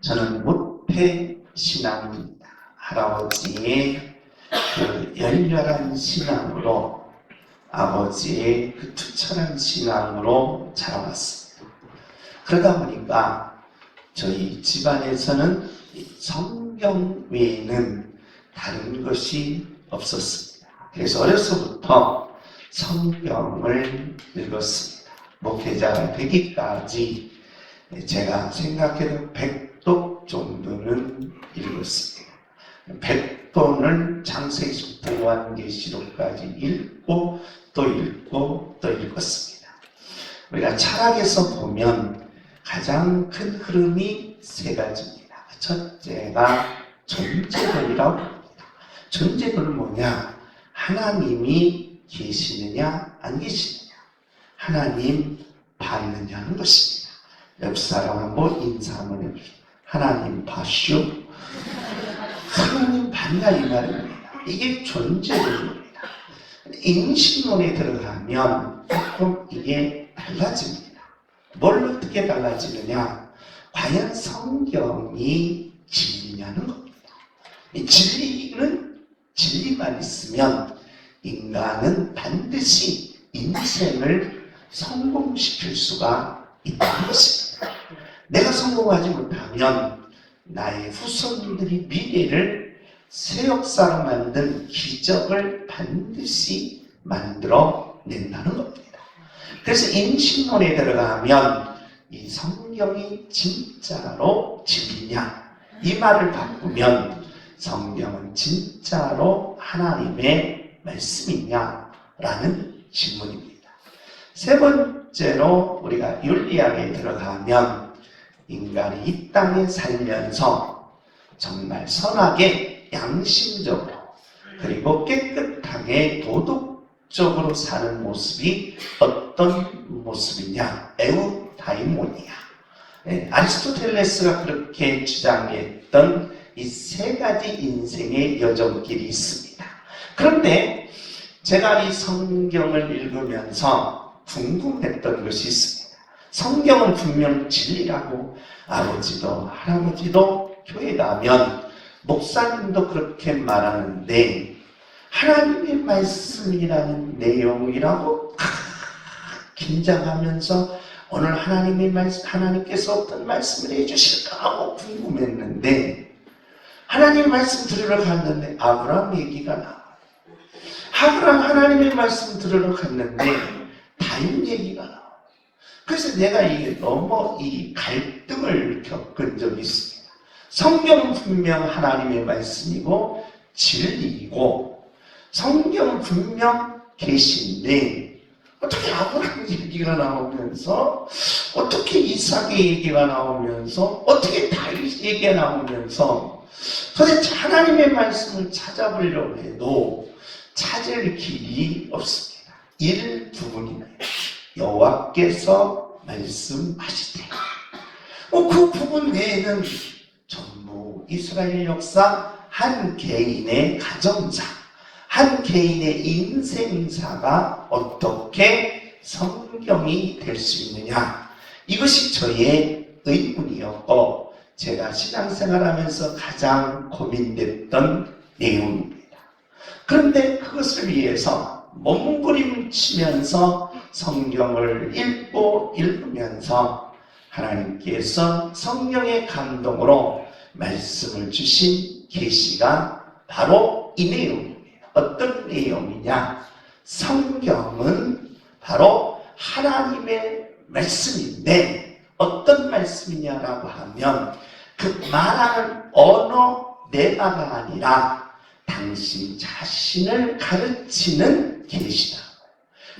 저는 모태 신앙입니다. 할아버지의 그 열렬한 신앙으로, 아버지의 그 투철한 신앙으로 자라왔습니다. 그러다 보니까 저희 집안에서는 성경 외에는 다른 것이 없었습니다. 그래서 어려서부터 성경을 읽었습니다. 목회자가 되기까지 제가 생각해도 100독 정도는 읽었습니다. 100권을 창세기부터 요한계시록까지 읽고 또 읽고 또 읽었습니다. 우리가 철학에서 보면 가장 큰 흐름이 세 가지입니다. 첫째가 존재론이라고 합니다. 존재론은 뭐냐? 하나님이 계시느냐 안 계시느냐, 하나님 봤느냐 하는 것입니다. 옆 사람 한번 인사 한번 해주세요. 하나님 봤슈? 하나님 봤냐 이 말입니다. 이게 존재론입니다. 인신론에 들어가면 조금 이게 달라집니다. 뭘 어떻게 달라지느냐? 과연 성경이 진리냐는 겁니다. 이 진리는 진리만 있으면 인간은 반드시 인생을 성공시킬 수가 있다는 것입니다. 내가 성공하지 못하면 나의 후손들이 미래를 새 역사로 만든 기적을 반드시 만들어낸다는 겁니다. 그래서 인신론에 들어가면 이 성경이 진짜로 진리냐? 이 말을 바꾸면 성경은 진짜로 하나님의 말씀이냐라는 질문입니다. 세 번째로 우리가 윤리학에 들어가면 인간이 이 땅에 살면서 정말 선하게 양심적으로 그리고 깨끗하게 도덕적으로 사는 모습이 어떤 모습이냐? 에우다이모니아. 아리스토텔레스가 그렇게 주장했던 이 세 가지 인생의 여정길이 있습니다. 그런데 제가 이 성경을 읽으면서 궁금했던 것이 있습니다. 성경은 분명 진리라고 아버지도 할아버지도 교회 가면 목사님도 그렇게 말하는데 하나님의 말씀이라는 내용이라고 긴장하면서 오늘 하나님께서 어떤 말씀을 해주실까 하고 궁금했는데 하나님 말씀 들으러 갔는데 아브라함 얘기가 나와요. 하나님의 말씀 들으러 갔는데 다윗 얘기가 나와요. 그래서 내가 이게 너무 이 갈등을 겪은 적이 있습니다. 성경은 분명 하나님의 말씀이고 진리이고 성경은 분명 계시인데 어떻게 아브라함 얘기가 나오면서 어떻게 이삭의 얘기가 나오면서 어떻게 다윗 얘기가 나오면서 도대체 하나님의 말씀을 찾아보려고 해도 찾을 길이 없습니다. 일부분입니다. 여호와께서 말씀하시되 그 부분 외에는 전부 이스라엘 역사 한 개인의 가정사, 한 개인의 인생사가 어떻게 성경이 될 수 있느냐, 이것이 저의 의문이었고 제가 신앙생활하면서 가장 고민됐던 내용입니다. 그런데 그것을 위해서 몸부림을 치면서 성경을 읽으면서 하나님께서 성령의 감동으로 말씀을 주신 계시가 바로 이 내용입니다. 어떤 내용이냐? 성경은 바로 하나님의 말씀인데 어떤 말씀이냐라고 하면 그 말하는 언어 내가가 아니라 당신 자신을 가르치는 계시다.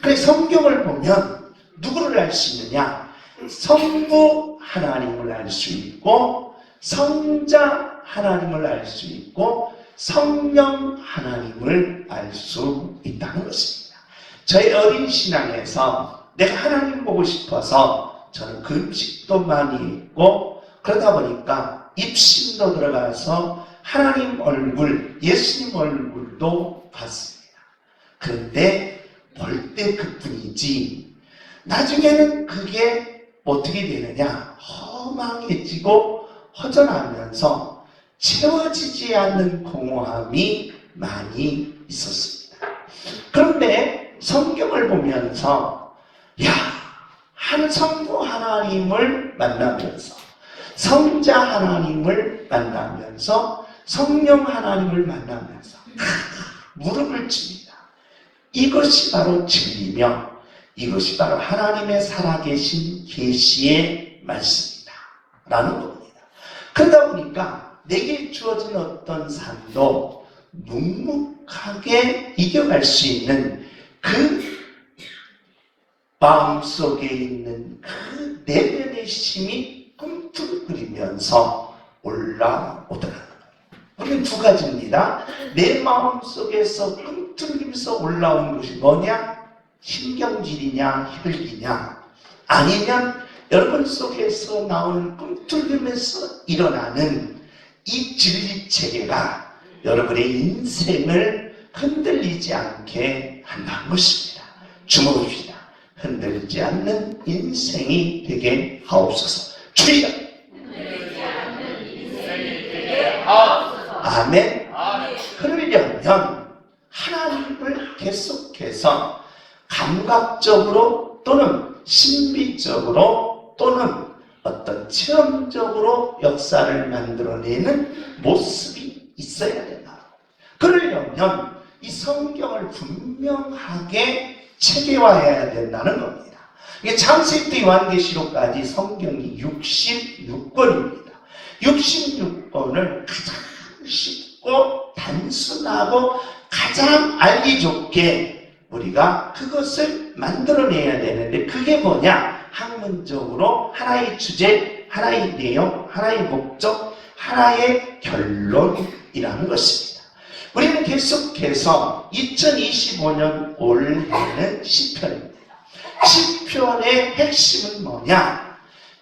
그래서 성경을 보면 누구를 알 수 있느냐? 성부 하나님을 알 수 있고 성자 하나님을 알 수 있고 성령 하나님을 알 수 있다는 것입니다. 저희 어린 신앙에서 내가 하나님 보고 싶어서 저는 금식도 많이 했고 그러다 보니까 입신도 들어가서 하나님 얼굴, 예수님 얼굴도 봤습니다. 그런데 볼 때 그뿐이지 나중에는 그게 어떻게 되느냐? 허망해지고 허전하면서 채워지지 않는 공허함이 많이 있었습니다. 그런데 성경을 보면서 한 성부 하나님을 만나면서 성자 하나님을 만나면서 성령 하나님을 만나면서 무릎을 칩니다. 이것이 바로 진리며 이것이 바로 하나님의 살아계신 계시의 말씀이다 라는 겁니다. 그러다 보니까 내게 주어진 어떤 삶도 묵묵하게 이겨갈 수 있는 그 마음속에 있는 그 내면의 힘이 꿈틀거리면서 올라오더라고요. 우리는 두 가지입니다. 내 마음속에서 꿈틀거리면서 올라오는 것이 뭐냐? 신경질이냐 혈기냐, 아니면 여러분 속에서 나오는 꿈틀거리면서 일어나는 이 진리체계가 여러분의 인생을 흔들리지 않게 한다는 것입니다. 주목합시다. 흔들리지 않는 인생이 되게 하옵소서. 주여! 흔들리지 않는 인생이 되게 하옵소서. 아멘. 그러려면 하나님을 계속해서 감각적으로 또는 신비적으로 또는 어떤 체험적으로 역사를 만들어내는 모습이 있어야 된다. 그러려면 이 성경을 분명하게 체계화해야 된다는 겁니다. 이게 창세기부터 요한계시록까지 성경이 66권입니다. 66권을 가장 쉽고 단순하고 가장 알기 좋게 우리가 그것을 만들어내야 되는데, 그게 뭐냐? 학문적으로 하나의 주제, 하나의 내용, 하나의 목적, 하나의 결론이라는 것입니다. 우리는 계속해서 2025년 올해는 시편입니다. 시편의 핵심은 뭐냐?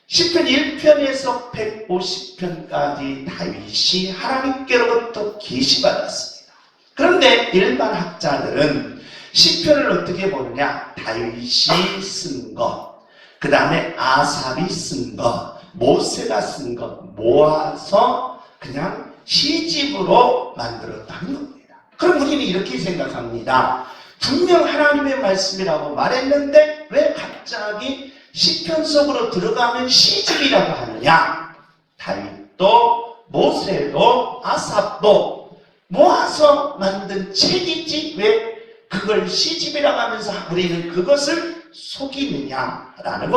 시편 1편에서 150편까지 다윗이 하나님께로부터 계시받았습니다. 그런데 일반 학자들은 시편을 어떻게 보느냐? 다윗이 쓴 것, 그 다음에 아삽이 쓴 것, 모세가 쓴 것 모아서 그냥 시집으로 만들었다는 겁니다. 그럼 우리는 이렇게 생각합니다. 분명 하나님의 말씀이라고 말했는데 왜 갑자기 시편 속으로 들어가면 시집이라고 하느냐? 다윗도 모세도 아삽도 모아서 만든 책이지 왜 그걸 시집이라고 하면서 우리는 그것을 속이느냐라는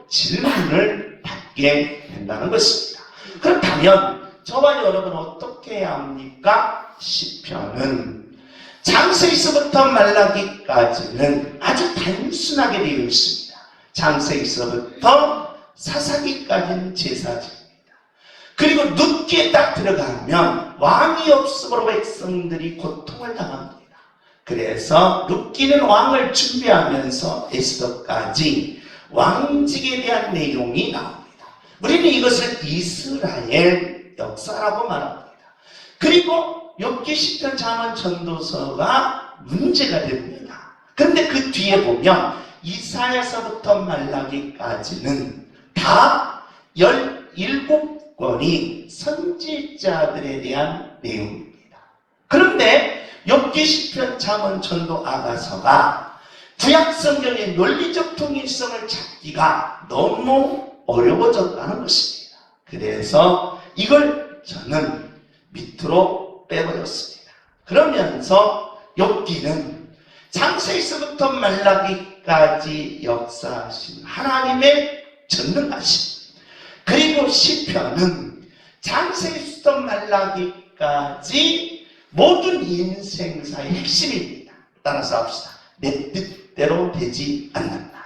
질문을 받게 된다는 것입니다. 그렇다면 저와 여러분은 어떻게 해야 합니까? 시편은 창세기서부터 말라기까지는 아주 단순하게 되어 있습니다. 창세기서부터 사사기까지는 제사집입니다. 그리고 룻기에 딱 들어가면 왕이 없음으로 백성들이 고통을 당합니다. 그래서 룻기는 왕을 준비하면서 에스더까지 왕직에 대한 내용이 나옵니다. 우리는 이것을 이스라엘 역사라고 말합니다. 그리고 욥기 시편 잠언 전도서가 문제가 됩니다. 그런데 그 뒤에 보면 이사야서부터 말라기까지는 다 17권이 선지자들에 대한 내용입니다. 그런데 욥기 시편 잠언 전도 아가서가 구약성경의 논리적 통일성을 찾기가 너무 어려워졌다는 것입니다. 그래서 이걸 저는 밑으로 빼버렸습니다. 그러면서 욥기는 창세기서부터 말라기까지 역사하신 하나님의 전능하심, 그리고 시편은 창세기부터 말라기까지 모든 인생사의 핵심입니다. 따라서 합시다. 내 뜻대로 되지 않는다.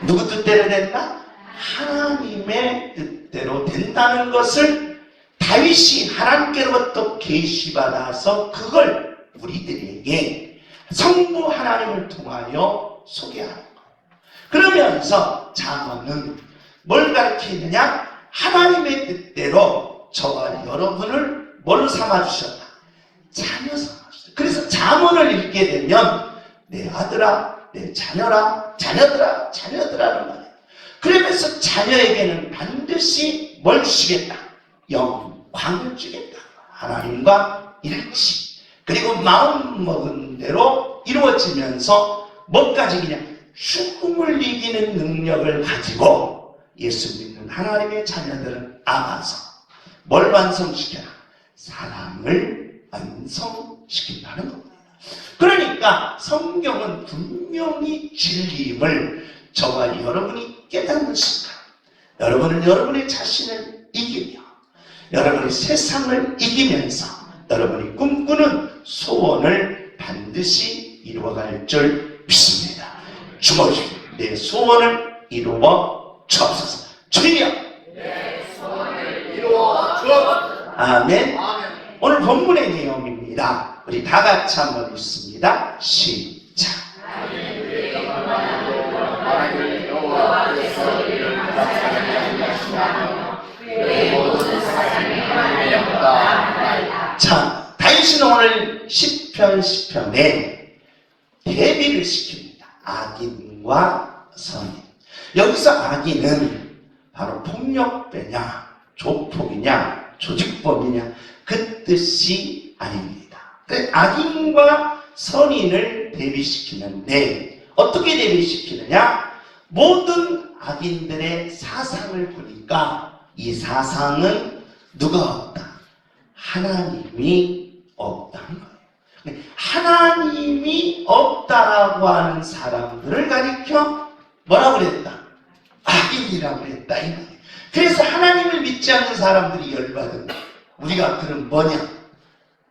누구 뜻대로 된다? 하나님의 뜻대로 된다는 것을 다윗이 하나님께로부터 계시받아서 그걸 우리들에게 성부 하나님을 통하여 소개하는 거예요. 그러면서 잠언은 뭘 가르치느냐? 하나님의 뜻대로 저와 여러분을 뭘로 삼아주셨다? 자녀 삼아주셨다. 그래서 잠언을 읽게 되면 내 아들아, 내 자녀라, 자녀들아, 자녀들아는 말이에요. 그러면서 자녀에게는 반드시 뭘 주시겠다? 영광을 주겠다. 하나님과 일치. 그리고 마음먹은 대로 이루어지면서 뭐까지 그냥 죽음을 이기는 능력을 가지고 예수 믿는 하나님의 자녀들은 아가서 뭘 완성시켜라? 사랑을 완성시킨다는 겁니다. 그러니까 성경은 분명히 진리임을 저와 여러분이 깨닫는 순간 여러분은 여러분의 자신을 이기며 여러분의 세상을 이기면서 여러분이 꿈꾸는 소원을 반드시 이루어갈 줄 믿습니다. 주님, 내 소원을 이루어 주옵소서. 주여, 내 소원을 이루어 주옵소서. 아멘. 오늘 본문의 내용입니다. 우리 다 같이 한번 읽습니다. 시작. 자, 다윗은 오늘 시편 10편에 대비를 시킵니다. 악인과 선인. 여기서 악인은 바로 폭력배냐, 조폭이냐, 조직범이냐 그 뜻이 아닙니다. 악인과 선인을 대비시키는데 어떻게 대비시키느냐? 모든 악인들의 사상을 보니까 이 사상은 누가 없다? 하나님이 없다는 거예요. 하나님이 없다라고 하는 사람들을 가리켜 뭐라고 그랬다? 악인이라고 그랬다. 그래서 하나님을 믿지 않는 사람들이 열받은 우리가 그럼 뭐냐?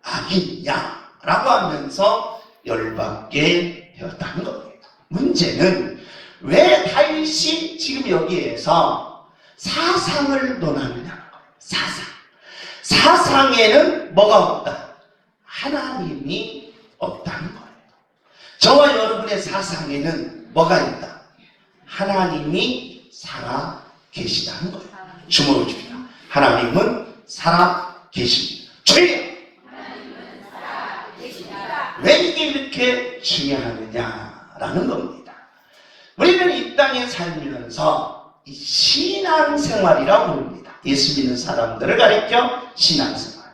악인이냐? 라고 하면서 열받게 되었다는 겁니다. 문제는 왜 다윗이 지금 여기에서 사상을 논하느냐는 거예요. 사상에는 뭐가 없다? 하나님이 없다는 거예요. 저와 여러분의 사상에는 뭐가 있다? 하나님이 살아 계시다는 거예요. 주목해 줍니다. 하나님은 살아 계십니다. 주여! 왜 이게 이렇게 중요하느냐라는 겁니다. 우리는 이 땅에 살면서 이 신앙생활이라고 부릅니다. 예수 믿는 사람들을 가리켜 신앙생활.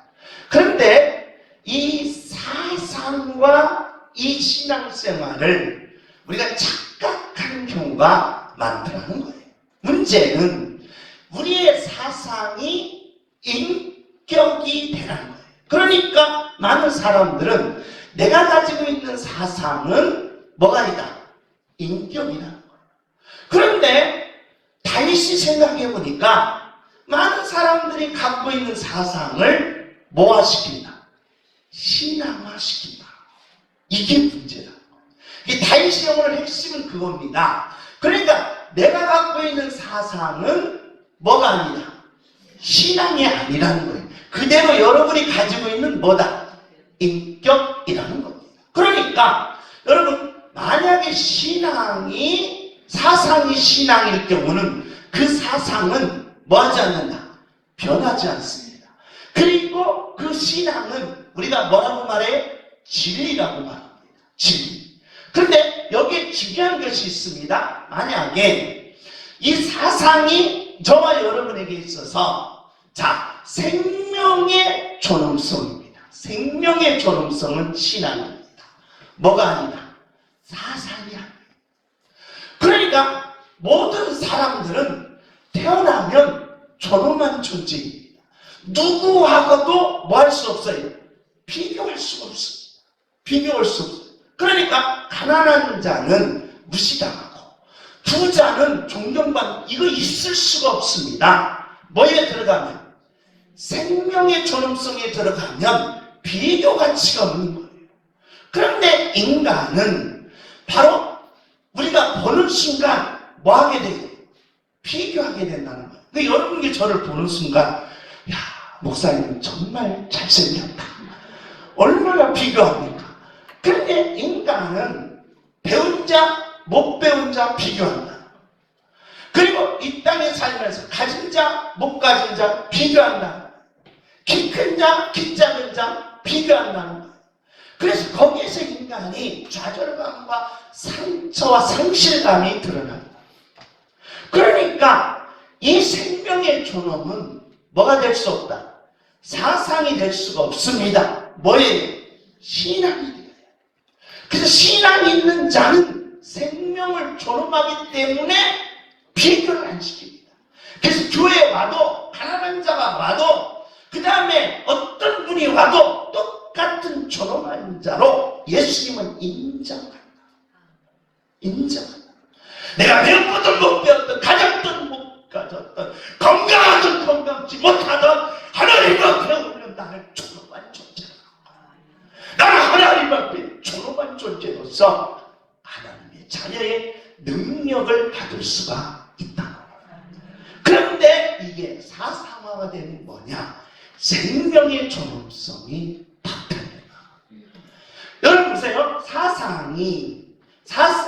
그런데 이 사상과 이 신앙생활을 우리가 착각하는 경우가 많다는 거예요. 문제는 우리의 사상이 인격이 되라는 거예요. 그러니까 많은 사람들은 내가 가지고 있는 사상은 뭐가 있다? 인격이라는 거예요. 그런데 다윗이 생각해 보니까 많은 사람들이 갖고 있는 사상을 뭐화시킨다? 신앙화시킨다. 이게 문제다. 다윗의 오늘 핵심은 그겁니다. 그러니까 내가 갖고 있는 사상은 뭐가 아니다? 신앙이 아니라는 거예요. 그대로 여러분이 가지고 있는 뭐다? 인격이라는 겁니다. 그러니까 여러분 만약에 사상이 신앙일 경우는 그 사상은 뭐하지 않는다? 변하지 않습니다. 그리고 그 신앙은 우리가 뭐라고 말해? 진리라고 말합니다. 진리. 그런데 여기에 중요한 것이 있습니다. 만약에 이 사상이 저와 여러분에게 있어서 생명의 존엄성입니다. 생명의 존엄성은 신앙입니다. 뭐가 아니다? 사상이 아니다. 그러니까 모든 사람들은 태어나면 존엄한 존재입니다. 누구하고도 뭐 할 수 없어요? 비교할 수가 없습니다. 비교할 수 없어요. 그러니까 가난한 자는 무시당하고 부자는 존경받는 이거 있을 수가 없습니다. 뭐에 들어가면? 생명의 존엄성에 들어가면 비교 가치가 없는 거예요. 그런데 인간은 바로 우리가 보는 순간 뭐 하게 돼요? 비교하게 된다는 거예요. 근데 여러분이 저를 보는 순간 야, 목사님 정말 잘생겼다. 얼마나 비교합니까? 그런데 인간은 배운 자, 못 배운 자 비교한다. 그리고 이 땅에 살면서 가진 자, 못 가진 자 비교한다. 키 큰 자, 키 작은 자 비교한다는 거예요. 그래서 거기에서 인간이 좌절감과 상처와 상실감이 드러납니다. 그러니까 이 생명의 존엄은 뭐가 될 수 없다? 사상이 될 수가 없습니다. 뭐예요? 신앙이 돼요. 그래서 신앙이 있는 자는 생명을 존엄하기 때문에 비교를 안 시킵니다. 그래서 교회에 와도 가난한 자가 와도 그 다음에 어떤 분이 와도 똑같은 존엄한 자로 예수님은 인정한다. 인정한다. 내가 배우든 못 배웠든 가졌든 못 가졌든 건강하든 건강치 못하든 하나님 앞에 오면 나를 존엄한 존재다. 나는 하나님 앞에 존엄한 존재로서 하나님의 자녀의 능력을 받을 수가 있다. 그런데 이게 사상화가 되는 뭐냐? 생명의 존엄성이 박탈된다. 여러분 보세요.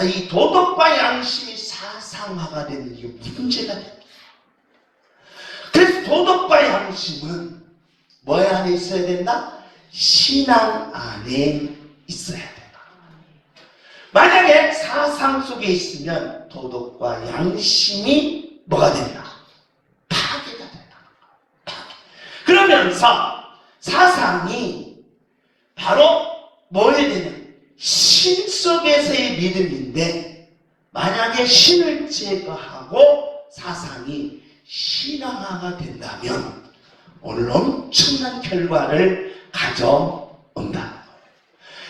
이 도덕과 양심이 사상화가 되는 이게 문제가 됩니다. 그래서 도덕과 양심은 뭐 안에 있어야 된다? 신앙 안에 있어야 된다. 만약에 사상 속에 있으면 도덕과 양심이 뭐가 된다? 파괴가 된다. 그러면서 사상이 바로 뭐 해야 되냐? 신 속에서의 믿음인데 만약에 신을 제거하고 사상이 신앙화가 된다면 오늘 엄청난 결과를 가져온다.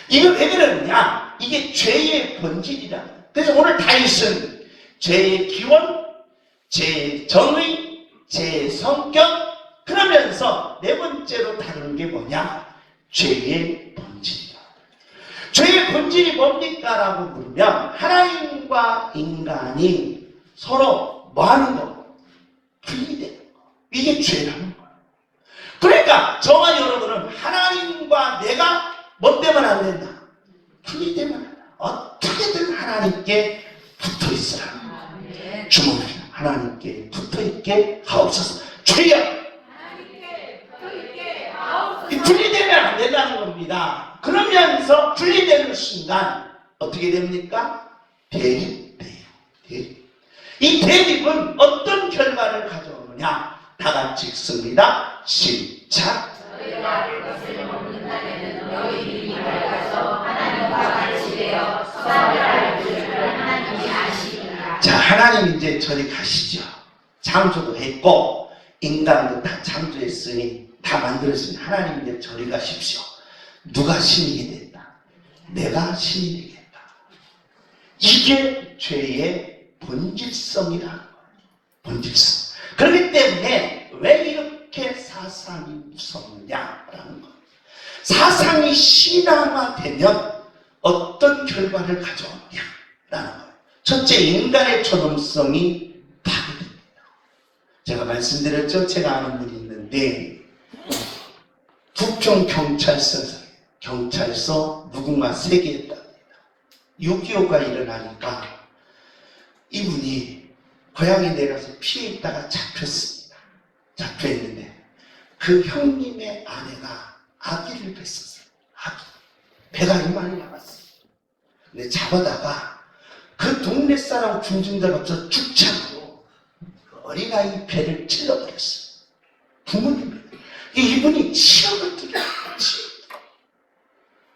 이거 왜 그러느냐? 이게 죄의 본질이다. 그래서 오늘 다윗은 죄의 기원, 죄의 정의, 죄의 성격, 그러면서 네 번째로 다루는 게 뭐냐? 죄의 본질이다. 죄의 본질이 뭡니까? 라고 물으면 하나님과 인간이 서로 뭐 하는 거? 분리되는 거. 이게 죄라는 거예요. 그러니까 저와 여러분은 하나님과 내가 뭐 때문에 안 된다? 분리되면 안 된다. 어떻게든 하나님께 붙어 있으라. 주먹이 하나님께 붙어 있게 하옵소서. 주여! 분리되면 안 된다는 겁니다. 그러면서 분리되는 순간 어떻게 됩니까? 대립돼요. 대립. 이 대립은 어떤 결과를 가져오느냐? 다 같이 읽습니다. 시작. 너희가 그것을 먹는 날에는 너희 눈이 밝아서 하나님과 같이 되어 선을 알 줄을 하나님이 아시리라. 자, 하나님 이제 저리 가시죠. 창조도 했고 인간도 다 창조했으니 다 만들었으니 하나님 이제 저리 가십시오. 누가 신이 된다? 내가 신이 되겠다. 이게 죄의 본질성이라는 거예요. 본질성. 그렇기 때문에 왜 이렇게 사상이 무섭느냐라는 거예요. 사상이 신앙화되면 어떤 결과를 가져오느냐라는 거예요. 첫째, 인간의 존엄성이 파괴됩니다. 제가 말씀드렸죠. 제가 아는 분이 있는데 부평 경찰서 무궁화 3개 했답니다. 6.25가 일어나니까 이분이 고향에 내려서 피해 있다가 잡혔습니다. 잡혀있는데 그 형님의 아내가 아기를 뵀었어요. 아기. 배가 이만히 나갔어요. 근데 잡아다가 그 동네 사람 군중들 앞에서 죽창으로 어린아이 배를 찔러버렸어요. 부모님. 이분이 치욕을 들여요.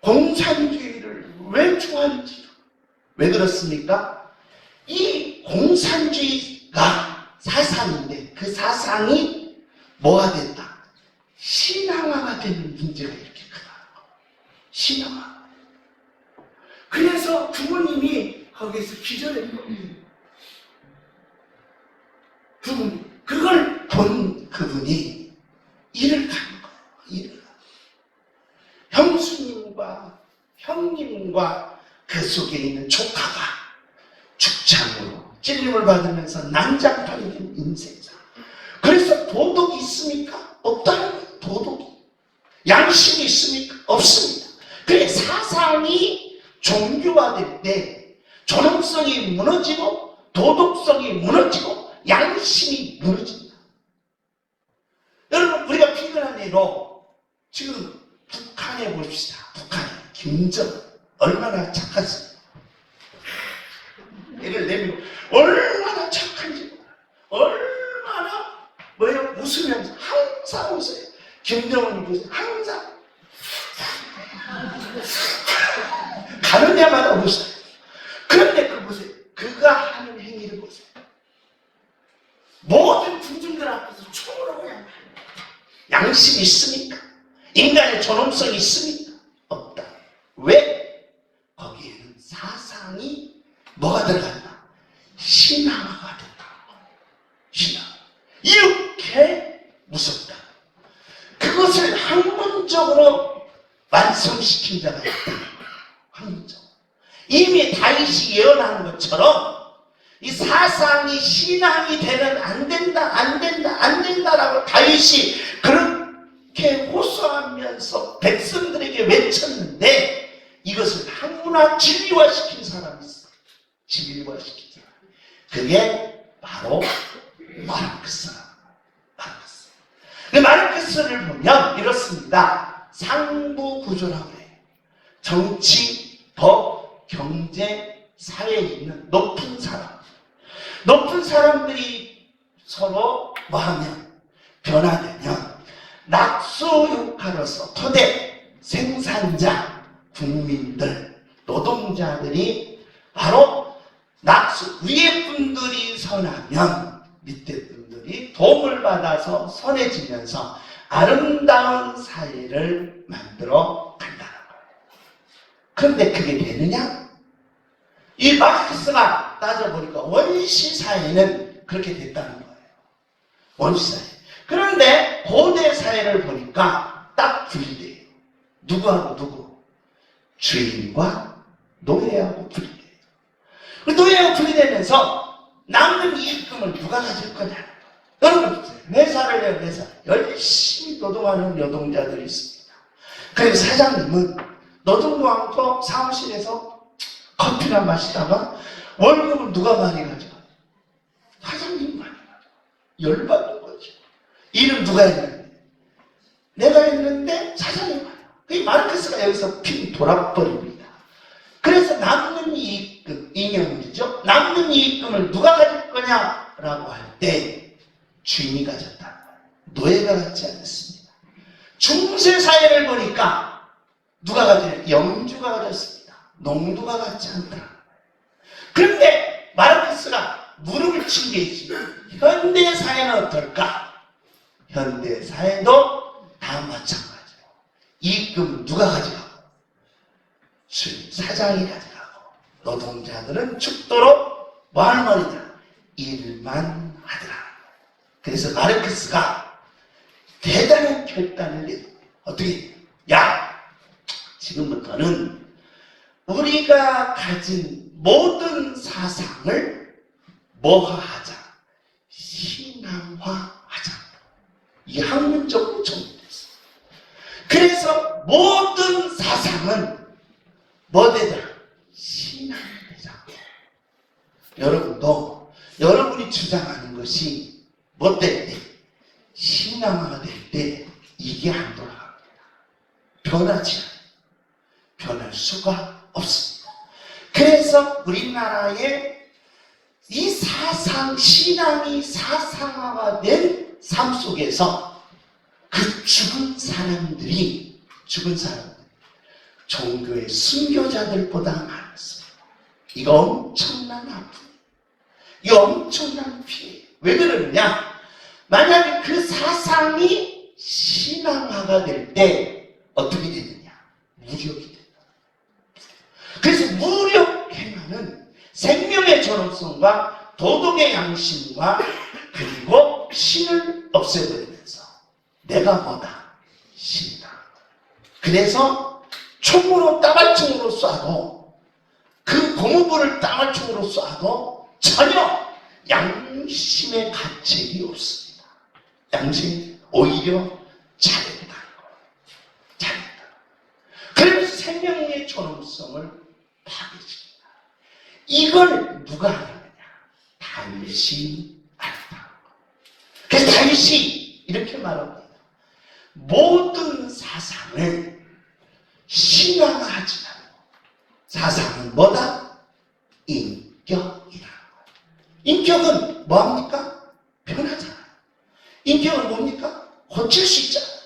공산주의를 왜 좋아하는지. 왜 그렇습니까? 이 공산주의가 사상인데 그 사상이 뭐가 된다? 신앙화가 되는 문제가 이렇게 크다는 거예요. 신앙화. 그래서 부모님이 거기에서 기절했고 부모님 그걸 본 그분이 일을 가는 거예요. 일을 가는 거예요. 형수님과 형님과 그 속에 있는 조카가 죽창으로 찔림을 받으면서 난장판이 된 인생사. 그래서 도덕이 있습니까? 없다는 거예요. 도덕이. 양심이 있습니까? 없습니다. 그래 사상이 종교화될 때 존엄성이 무너지고 도덕성이 무너지고 양심이 무너집니다. 여러분 우리가 비근한 예로 지금 북한에 봅시다. 북한 김정은 얼마나 착하지? 얘를 내밀고 얼마나 착한지 얼마나 뭐예요? 웃으면서 항상 웃어요. 김정은이 보세요. 항상 가는 데마다 웃어요. 그런데 그 보세요. 그가 하는 행위를 보세요. 모든 군중들 앞에서 총으로 그냥 양심이 있습니까? 인간의 존엄성이 있습니까? 없다. 왜? 거기에는 사상이 뭐가 들어간다? 신앙화가 된다. 신앙. 이렇게 무섭다. 그것을 학문적으로 완성시킨 자가 있다. 학문적으로. 이미 다윗이 예언한 것처럼 이 사상이 신앙이 되면 안 된다라고 다윗이 그렇게 호소하면서 백성들에게 외쳤는데 이것을 학문화 진리화시킨 사람이 있어. 진리화시킨 사람. 그게 바로 마르크스라는 거예요. 마르크스를 보면 이렇습니다. 상부 구조라고 해요. 정치, 법, 경제, 사회에 있는 높은 사람. 높은 사람들이 서로 뭐하면 변화되면 낙수효과로서 토대, 생산자, 국민들, 노동자들이 바로 낙수, 위에 분들이 선하면 밑에 분들이 도움을 받아서 선해지면서 아름다운 사회를 만들어 간다는 거예요. 그런데 그게 되느냐? 이 마르크스가 따져보니까 원시사회는 그렇게 됐다는 거예요. 원시사회. 그런데 고대 사회를 보니까 딱 분리돼요. 누구하고 누구? 주인과 노예하고 분리돼요. 노예하고 분리되면서 남는 이익금을 누가 가질 거냐? 여러분 보세요. 회사를 내요, 회사. 열심히 노동하는 노동자들이 있습니다. 그리고 사장님은 노동도 않고 사무실에서 커피나 마시다가 월급을 누가 많이 가져가요? 사장님이 많이 가져가요. 열받는 거죠. 일은 누가 했는데? 내가 했는데 사장님이 많이 가요. 그 마르크스가 여기서 핀 돌아버립니다. 그래서 남는 이익금, 이념이죠. 남는 이익금을 누가 가질 거냐라고 할 때 주인이 가졌다는 거예요. 노예가 갖지 않았습니다. 중세사회를 보니까 누가 가지냐? 영주가 가졌습니다. 농부가 갖지 않다. 그런데 마르크스가 무릎을 친 게 있습니다. 현대사회는 어떨까? 현대사회도 다 마찬가지로 이익금 누가 가져가고 사장이 가져가고 노동자들은 죽도록 뭐 하는 말이냐? 일만 하더라. 그래서 마르크스가 대단한 결단을 내요. 어떻게? 야! 지금부터는 우리가 가진 모든 사상을 뭐하자? 신앙화하자. 이게 학문적으로 정리됐어요. 그래서 모든 사상은 뭐 되자? 신앙이 되자. 여러분도 여러분이 주장하는 것이 뭐 될 때? 신앙화가 될 때 이게 안 돌아갑니다. 변하지 않아요. 변할 수가 없습니다. 그래서 우리나라의 이 사상, 신앙이 사상화가 된 삶 속에서 그 죽은 사람들이 종교의 순교자들보다 많았습니다. 이거 엄청난 아픔, 이거 엄청난 피해. 왜 그러느냐? 만약에 그 사상이 신앙화가 될 때 어떻게 되느냐? 무력이 된다. 그래서 무력 행하는 생명의 존엄성과 도덕의 양심과 그리고 신을 없애버리면서 내가 뭐다? 신이다. 그래서 총으로 따발총으로 쏴도 그 고무부를 따발총으로 쏴도 전혀 양심의 가책이 없습니다. 양심이 오히려 잘했다는 거예요. 잘했다. 그래서 생명의 존엄성을 파괴시킨다. 이걸 누가 하느냐? 다윗이 알았다. 그래서 다윗이 이렇게 말합니다. 모든 사상을 신앙화하지 말고 사상은 뭐다? 인격이다. 인격은 뭐합니까? 인격은 뭡니까? 고칠 수 있잖아요.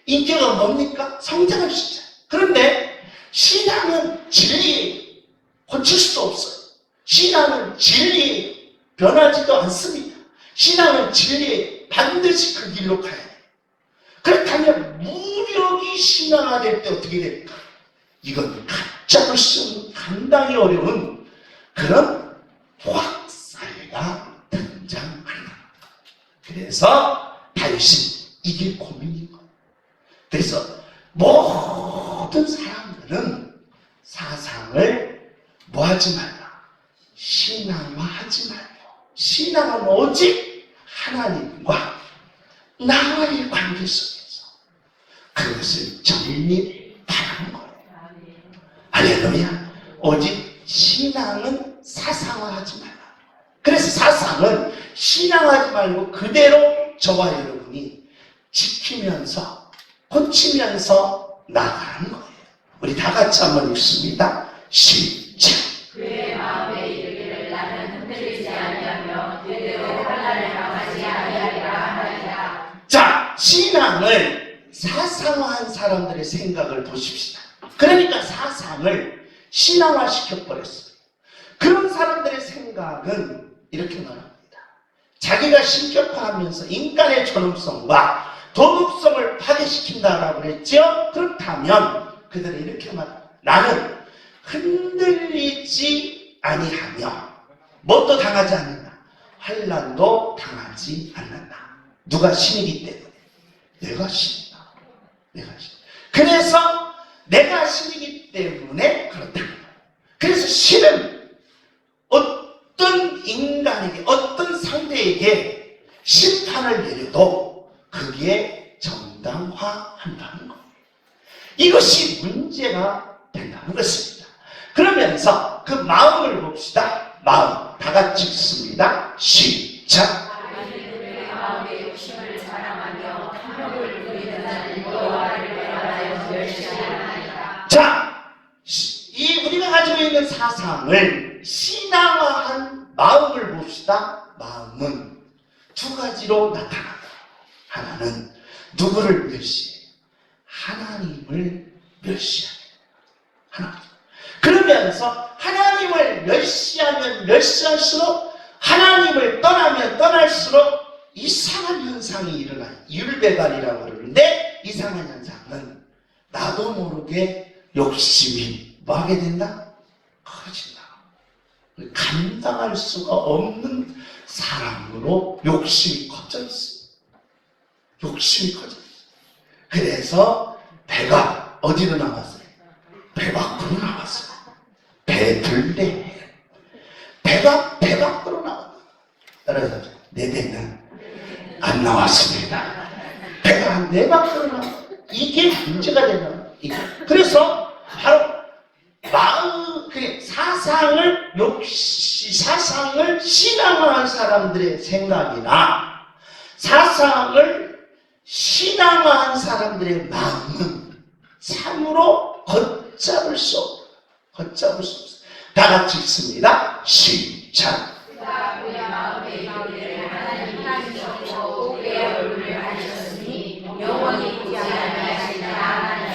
인격은 뭡니까? 성장할 수 있잖아요. 그런데 신앙은 진리예요. 고칠 수도 없어요. 신앙은 진리예요. 변하지도 않습니다. 신앙은 진리예요. 반드시 그 길로 가야 돼요. 그렇다면 무력이 신앙화될 때 어떻게 될까? 이건 가짜를 쓰는 감당이 어려운 그런 확살가 등장한다. 그래서 다윗은 이게 고민인 거예요. 그래서 모든 사람들은 사상을 뭐하지 말라? 신앙화하지 말고 신앙은 오직 하나님과 나와의 관계 속에서 그것을 정립하는 거예요. 할렐루야. 오직 신앙은 사상화하지 말라. 그래서 사상은 신앙하지 말고 그대로 저와 여러분이 지키면서 고치면서 나가는 거예요. 우리 다 같이 한번 읽습니다. 시작. 그의 마음에 이르기를 나는 흔들리지 아니하며 대대로 환난을 당하지 아니하리라 하리라. 자, 신앙을 사상화한 사람들의 생각을 보십시다. 그러니까 사상을 신앙화시켜버렸어요. 그런 사람들의 생각은 이렇게 말합니다. 자기가 신격화하면서 인간의 존엄성과 도덕성을 파괴시킨다라고 그랬죠? 그렇다면 그들은 이렇게 말합니다. 나는 흔들리지 아니하며 뭣도 당하지 않는다. 환난도 당하지 않는다. 누가 신이기 때문에. 내가 신이다. 내가 신. 그래서 내가 신이기 때문에 그렇다. 그래서 신은 어떤 인간에게 어떤 상대에게 심판을 내려도 그게 정당화한다는 거예요. 이것이 문제가 된다는 것입니다. 그러면서 그 마음을 봅시다. 마음 다 같이 읽습니다. 시작. 그의 마음의 욕심을 자랑하며 탐욕을 부리는 자는 여호와를 대하여 멸시하나이다. 자, 이 우리가 가지고 있는 사상을 신앙화한 마음을 봅시다. 마음은 두 가지로 나타난다. 하나는 누구를 멸시해? 하나님을 멸시하는 하나님. 그러면서 하나님을 멸시하면 멸시할수록 하나님을 떠나면 떠날수록 이상한 현상이 일어나요. 율배발이라고 그러는데 이상한 현상은 나도 모르게 욕심이 뭐하게 된다? 커진다. 감당할 수가 없는 사람으로 욕심이 커져 있어요. 욕심이 커져 있어요. 그래서 배가 어디로 나왔어요? 배 밖으로 나왔어요. 배불대. 배가 배 밖으로 나왔어요. 따라서 내 배는 안 나왔습니다. 배가 내 밖으로 나왔어요. 이게 문제가 되는 거예요. 그래서 바로 마음, 사상을 사상을 신앙화한 사람들의 생각이나 사상을 신앙화한 사람들의 마음은 참으로 걷잡을 수 없어요. 다 같이 읽습니다. 시작. 그가 그의 마음에 이르기를 하나님이시고 그의 얼굴을 가리셨으니 영원히 보지 아니하시리라.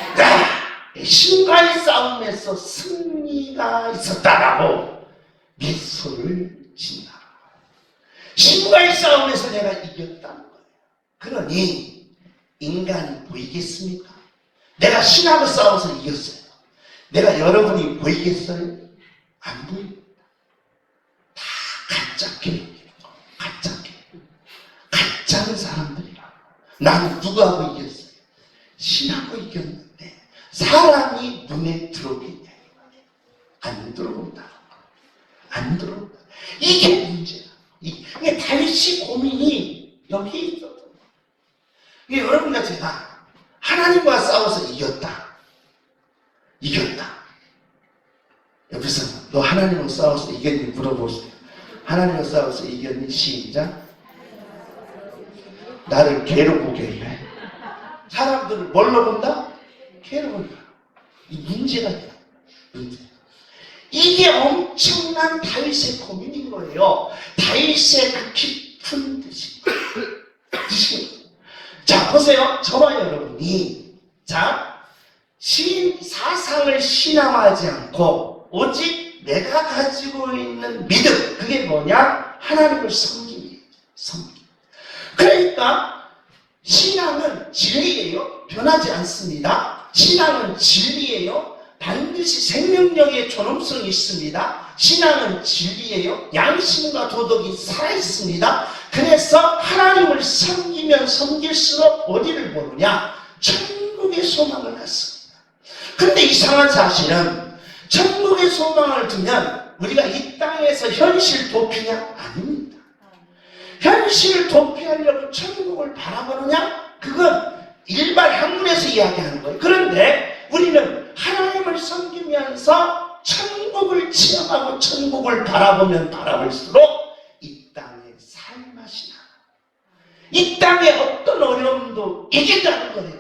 신과의 싸움에서 승리가 있었다라고 미소를 짓는다. 신과의 싸움에서 내가 이겼다는 거예요. 그러니 인간이 보이겠습니까? 내가 신하고 싸워서 이겼어요. 내가 여러분이 보이겠어요? 안 보입니다. 다 가짜 게임이에요. 가짜 게임. 가짜는 사람들이라. 나는 누구하고 이겼어요? 신하고 이겼는데 사람이 눈에 들어오겠냐? 안 들어온다. 안 들어온다. 이게 문제야. 이게 다윗이 고민이 여기 있어. 이게 여러분과 제가 하나님과 싸워서 이겼다. 옆에서 너 하나님과 싸워서 이겼니? 물어보세요. 하나님과 싸워서 이겼니? 시작. 나를 개로 보겠네. 사람들을 뭘로 본다? 개로 본다. 이 문제가 돼요. 문제. 이게 엄청난 다윗의 고민인 거예요. 다윗의 그 깊은 뜻이 자, 보세요. 저와 여러분이 사상을 신앙화하지 않고 오직 내가 가지고 있는 믿음, 그게 뭐냐? 하나님을 섬김이에요. 그러니까 신앙은 진리예요. 변하지 않습니다. 신앙은 진리예요. 반드시 생명력의 존엄성이 있습니다. 신앙은 진리예요. 양심과 도덕이 살아있습니다. 그래서 하나님을 섬기면 섬길수록 어디를 보느냐? 천국의 소망을 갖습니다. 그런데 이상한 사실은 천국의 소망을 두면 우리가 이 땅에서 현실 도피냐? 아닙니다. 현실을 도피하려고 천국을 바라보느냐? 그건 일반 학문에서 이야기하는 거예요. 그런데 우리는 하나님을 섬기면서 천국을 체험하고 천국을 바라보면 바라볼수록 이 땅의 살맛이 나. 이 땅의 어떤 어려움도 이긴다는 거예요.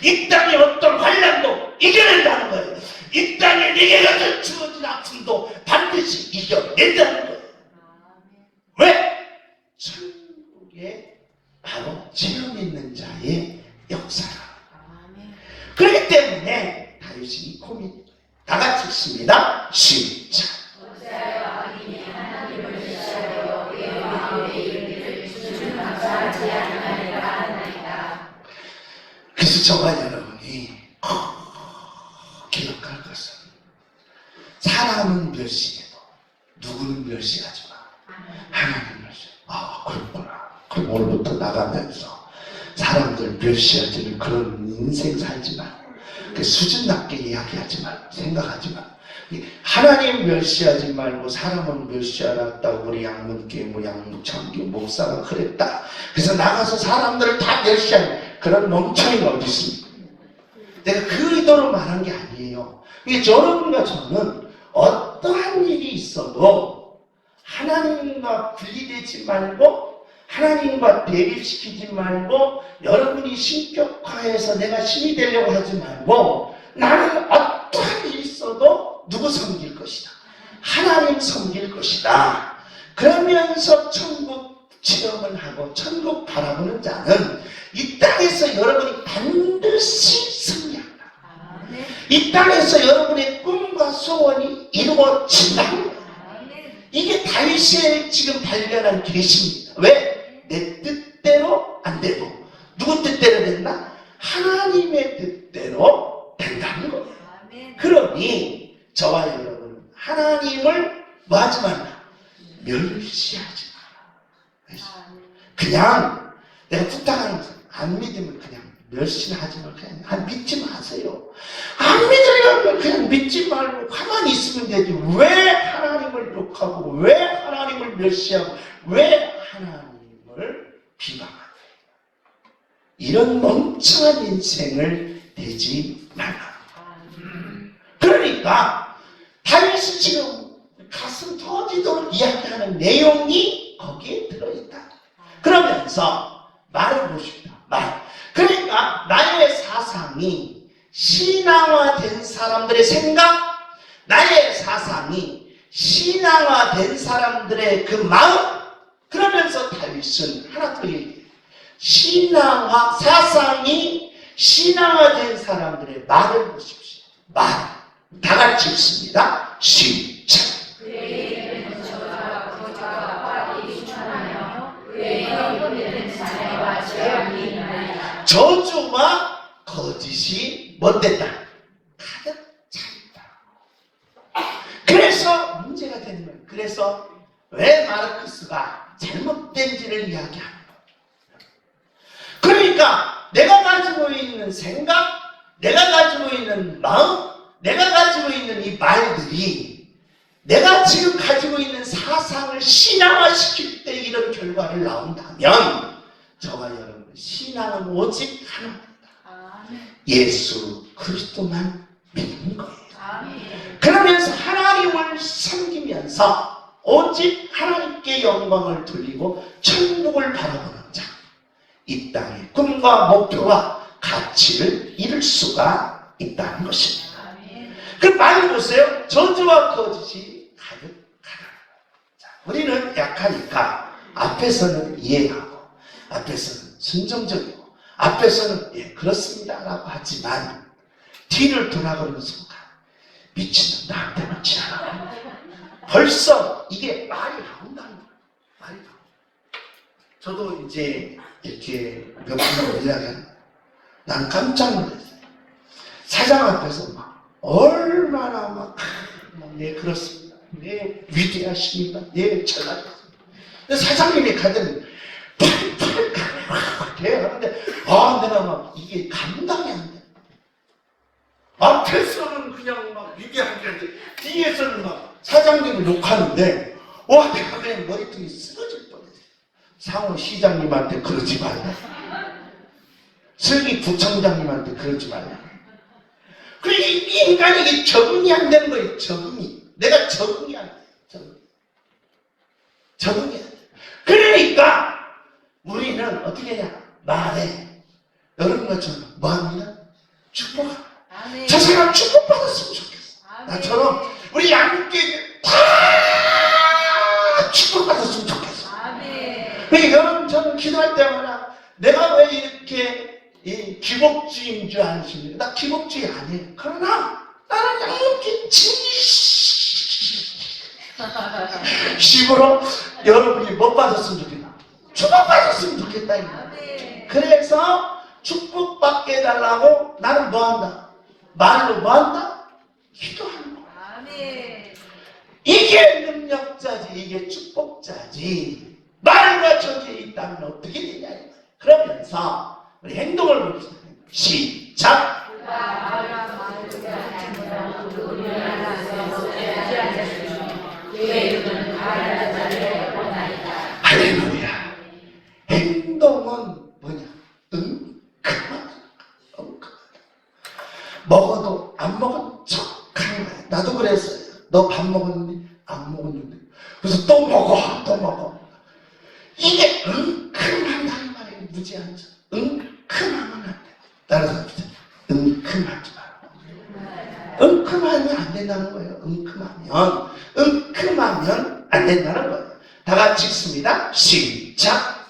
이 땅의 어떤 환난도 이겨낸다는 거예요. 이 땅에 내게 주어진 아픔도 반드시 이겨낸다는 거예요. 왜? 천국에 바로 체험 있는 자의 역사라. 그렇기 때문에 다윗이 이 고민 다 같이 읽습니다. 시작. 그래서 저와 여러분이 기억할 것은 사람은 멸시해도 누구는 멸시하지 마. 하나님 멸시. 그렇구나. 그럼 오늘부터 나가면서 사람들 멸시하지는 그런 인생 살지 말고 수준 낮게 이야기하지 말고 생각하지 말고 하나님 멸시하지 말고 사람은 멸시하랬다고 우리 양문교 양무창교 목사가 그랬다. 그래서 나가서 사람들을 다 멸시하는 그런 멍청이가 어디 있습니까? 내가 그 의도로 말한 게 아니에요. 여러분과 저는 어떠한 일이 있어도 하나님과 분리되지 말고 하나님과 대립시키지 말고 여러분이 신격화해서 내가 신이 되려고 하지 말고 나는 어떠한 일이 있어도 누구 섬길 것이다. 하나님 섬길 것이다. 그러면서 천국 체험을 하고 천국 바라보는 자는 이 땅에서 여러분이 반드시 승리한다. 이 땅에서 여러분의 꿈과 소원이 이루어진다는 거예요. 이게 다윗이 지금 발견한 계시입니다. 왜? 내 뜻대로 안 되고 누구 뜻대로 된다? 하나님의 뜻대로 된다는 거예요. 그러니 저와 여러분 하나님을 뭐하지 말라? 멸시하지 마라. 그냥 내가 부탁하는 거예요. 안 믿으면 그냥 멸시하지 말고 그냥 믿지 마세요. 안 믿으려면 그냥 믿지 말고 가만히 있으면 되지. 왜 하나님을 욕하고 왜 하나님을 멸시하고 왜 하나님을 비방하냐. 이런 멍청한 인생을 되지 말라. 그러니까 다윗이 지금 가슴 터지도록 이야기하는 내용이 거기에 들어있다. 그러면서 말해보십니다. 그러니까 나의 사상이 신앙화된 사람들의 생각, 나의 사상이 신앙화된 사람들의 그 마음, 그러면서 다윗은 하나 더 얘기해요. 사상이 신앙화된 사람들의 말을 보십시오. 다 같이 읽습니다. 시작. 저주와 거짓이 못된다. 가득 차있다. 그래서 문제가 되는 거예요. 그래서 왜 마르크스가 잘못된지를 이야기하는 거예요. 그러니까 내가 가지고 있는 생각, 내가 가지고 있는 마음, 내가 가지고 있는 이 말들이 내가 지금 가지고 있는 사상을 신앙화시킬 때 이런 결과를 나온다면 저와 여러분 신앙은 오직 하나입니다. 예수 그리스도만 믿는 거예요. 그러면서 하나님을 섬기면서 오직 하나님께 영광을 돌리고 천국을 바라보는 자, 이 땅의 꿈과 목표와 가치를 이룰 수가 있다는 것입니다. 그 말을 보세요. 저주와 거짓이 가득하다. 우리는 약하니까 앞에서는 이해하고 앞에서는 순종적이고 앞에서는 예 그렇습니다 라고 하지만 뒤를 돌아보는 순간 미친놈 나한테만 지나가. 벌써 이게 말이 나온다는 거예요. 말이 나온다. 저도 이제 이렇게 몇 분하고 이야기하는 거예요. 난 깜짝 놀랐어요. 사장 앞에서 막 얼마나 막 예 그렇습니다. 예 위대하십니다. 예 잘나셨습니다. 근데 사장님이 가더니 팔팔 대하는데 내가 막 이게 감당이 안 돼. 앞에서는 그냥 막 위대하게 하는데 뒤에서는 막 사장님을 욕하는데 내가 그냥 머리통이 쓰러질 뻔했어요. 상호 시장님한테 그러지 말라. 슬기 부청장님한테 그러지 말라. 그래 이 인간이 이게 적응이 안 되는 거예요. 적응이. 내가 적응이 안 돼. 적응이 안 돼. 그러니까 우리는 어떻게 하냐? 말해. 여러분 것처럼 뭐합니다? 축복합니다. 저 사람 축복받았으면 좋겠어. 나처럼 우리 양육계 다 축복받았으면 좋겠어. 그러니까 여러분 저는 기도할 때마다 내가 왜 이렇게 이 기복주의인 줄 아십니까? 나 기복주의 아니에요. 그러나 나는 양육계 진심으로 여러분이 못 받았으면 좋겠다. 축복받았으면 좋겠다. 그래서 축복받게 해달라고 나는 뭐한다? 말로 뭐한다? 기도하는 거야. 이게 능력자지, 이게 축복자지. 말과 저기에 있다면 어떻게 되냐. 그러면서 우리 행동을 봅시다. 시작! 할렐루야. 행동은 뭐냐? 먹어도 안 먹은 척하는 거야. 나도 그랬어요. 너 밥 먹었니? 안 먹었는데. 그래서 또 먹어. 이게 은큼한다는 말이에요. 무지한 척. 은큼하면 안 돼. 따라서 합시다. 은큼하지 마라. 은큼하면 안 된다는 거예요. 은큼하면 안 된다는 거예요. 다 같이 읽습니다. 시작!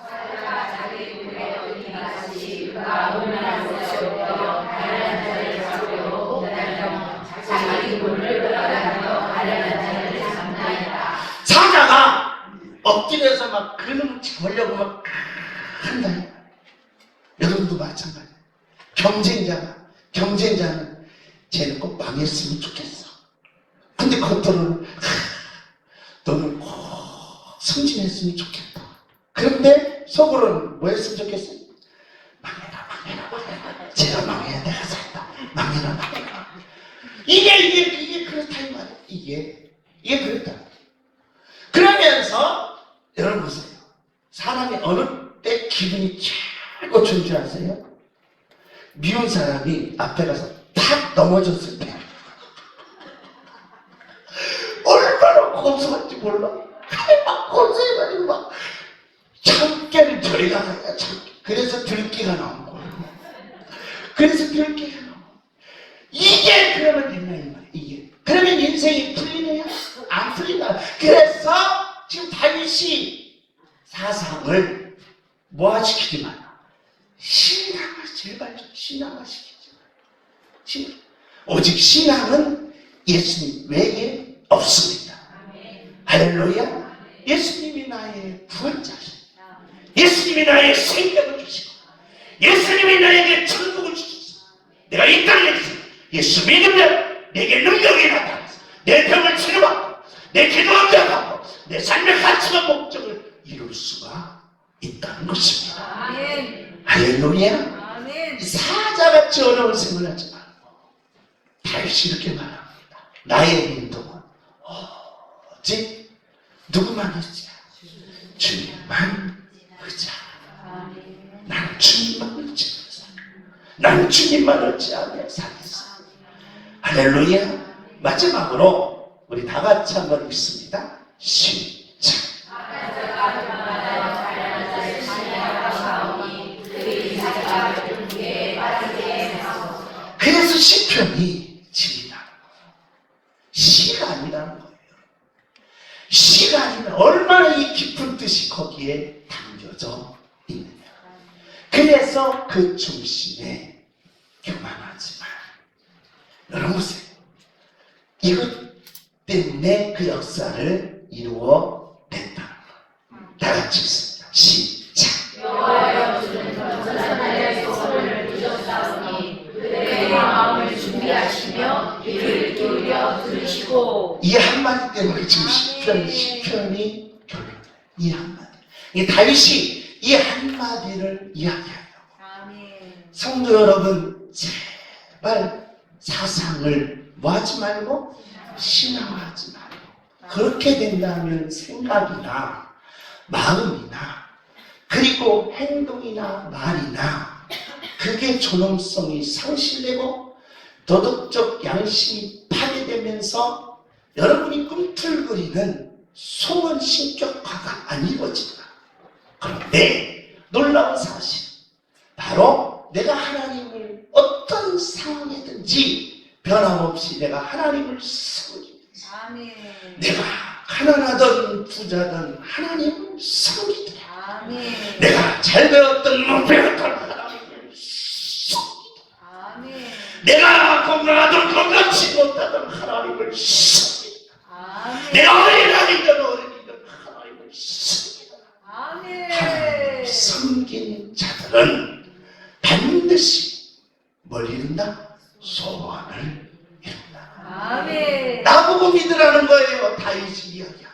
사자가 엎드려서 막 그놈을 잡으려고 막 한다. 여러분도 마찬가지예요. 경쟁자는 쟤는 꼭 망했으면 좋겠어. 근데 겉으로는 너는 꼭 승진했으면 좋겠다. 그런데 속으로는 뭐 했으면 좋겠어? 망해라. 제가 망해야 내가 살다. 망해라. 이게 그렇다 이 말이야. 이게 그렇다. 그러면서 여러분 보세요. 사람이 어느 때 기분이 최고 좋은 줄 아세요? 미운 사람이 앞에 가서 탁 넘어졌을 때 얼마나 고소한지 몰라. 막 고소해가지고 막 참깨를 저리가 가야 참깨. 그래서 들기가 나온 거예요. 이게 그러면 됐나 이 말이야. 이게 그러면 인생이 풀리네요? 안 풀린다. 그래서 지금 다윗이 사상을 뭐화시키지 마라. 신앙을 제발 좀 신앙화시키지 마라. 오직 신앙은 예수님 외에 없습니다. 할렐루야. 예수님이 나의 구원자십니다. 예수님이 나의 생명을 주시고 예수님이 나에게 천국을 주셨어. 내가 이 땅에서 예수 믿으면 내게 능력이 나타나서 내 병을 치료받고 내 기도 응답받고 내 삶의 가치와 목적을 이룰 수가 있다는 것입니다. 아멘. 할렐루야. 아멘. 사자같이 어려운 생활을 하지 말고 다윗이 이렇게 말합니다. 나의 행동은 오직 누구만 의지야? 주님만 의지하라. 나는 주님만 의지하면서 나는 주님만 의지하며 살겠어. 할렐루야. 마지막으로 우리 다 같이 한번 읽습니다. 시작. 그래서 시편이 진리라는 거예요. 시가 아니라는 거예요. 시가 아니면 얼마나 이 깊은 뜻이 거기에 담겨져 있느냐. 그래서 그래서 그 중심에 교만하지 마. 여러분 보세요. 이것 때문에 그 역사를 이루어냈다. 다 같이 있습니다. 시작. 여호와여 주는 전산하여 소원을 두셨사오니 그들의 마음을 준비하시며 귀를 기울여 들으시고. 이 한마디 때문에 지금 시편이 결론돼요. 이 한마디. 이 다윗이 이 한마디를 이야기하려고. 성도 여러분, 제발 사상을 뭐하지 말고 신앙하지 말고, 그렇게 된다면 생각이나 마음이나 그리고 행동이나 말이나 그게 존엄성이 상실되고 도덕적 양심이 파괴되면서 여러분이 꿈틀거리는 소원 신격화가 안 이루어진다. 그런데 놀라운 사실, 바로 내가 하나님을 어떤 상황이든지 변함없이 내가 하나님을 섬기면서, 내가 가난하던 부자든 하나님을 섬기더라, 내가 잘 배웠던 못 배웠던 하나님을 섬기더라, 내가 건강하던 건강치 못하던 하나님을 섬기더라, 내가 어린아이든 어린이든 하나님을 섬기더라. 하나님을 섬긴 자들은 반드시 뭘 이룬다? 소원을 이룬다. 나보고 믿으라는 거예요. 다윗이 이야기야.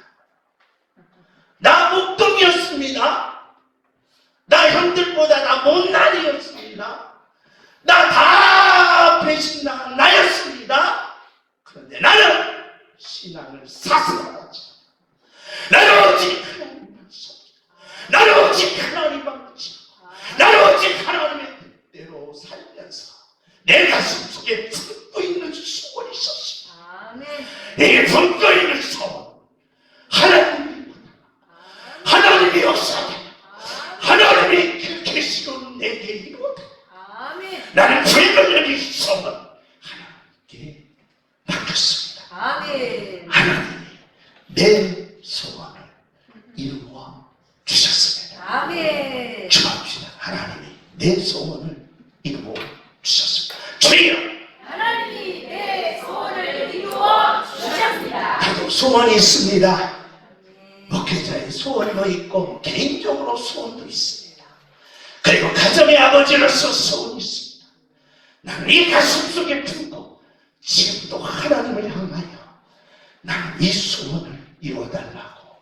나 목동이었습니다. 나 형들보다 나 못난이였습니다. 나 다 배신당한 나였습니다. 그런데 나는 신앙을 사수하지. 나는 오직 하나님만 섬기고, 나는 오직 하나님만 지키고, 나는 오직 하나님의 뜻대로 살면서 내 가슴 속에 품고 있는 소원이 있었습니다. 이 품고 있는 소원, 하나님이 역사하다, 하나님이 그 계시로 내게 이루어다. 나는 불변한 이 소원 하나님께 맡겼습니다. 하나님이 내 소원을 이루어 주셨습니다. 축하합시다. 하나님이 내 소원을 이루어 주셨습니다. 주여, 하나님이 내 소원을 이루어 주셨습니다. 나도 소원이 있습니다. 목회자의 소원도 있고 개인적으로 소원도 있습니다. 그리고 가정의 아버지로서 소원이 있습니다. 나는 이 가슴 속에 품고 지금도 하나님을 향하여 나는 이 소원을 이루어달라고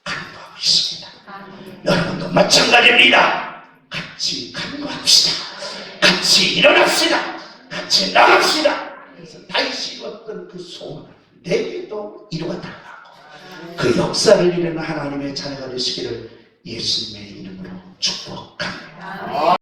간구하고 있습니다. 여러분도 마찬가지입니다. 같이 간구합시다. 같이 일어납시다. 같이 나갑시다. 그래서 다윗이 이뤘던 그 소원을 내게도 이루어달라고, 그 역사를 이루는 하나님의 자녀가 되시기를 예수님의 이름으로 축복합니다.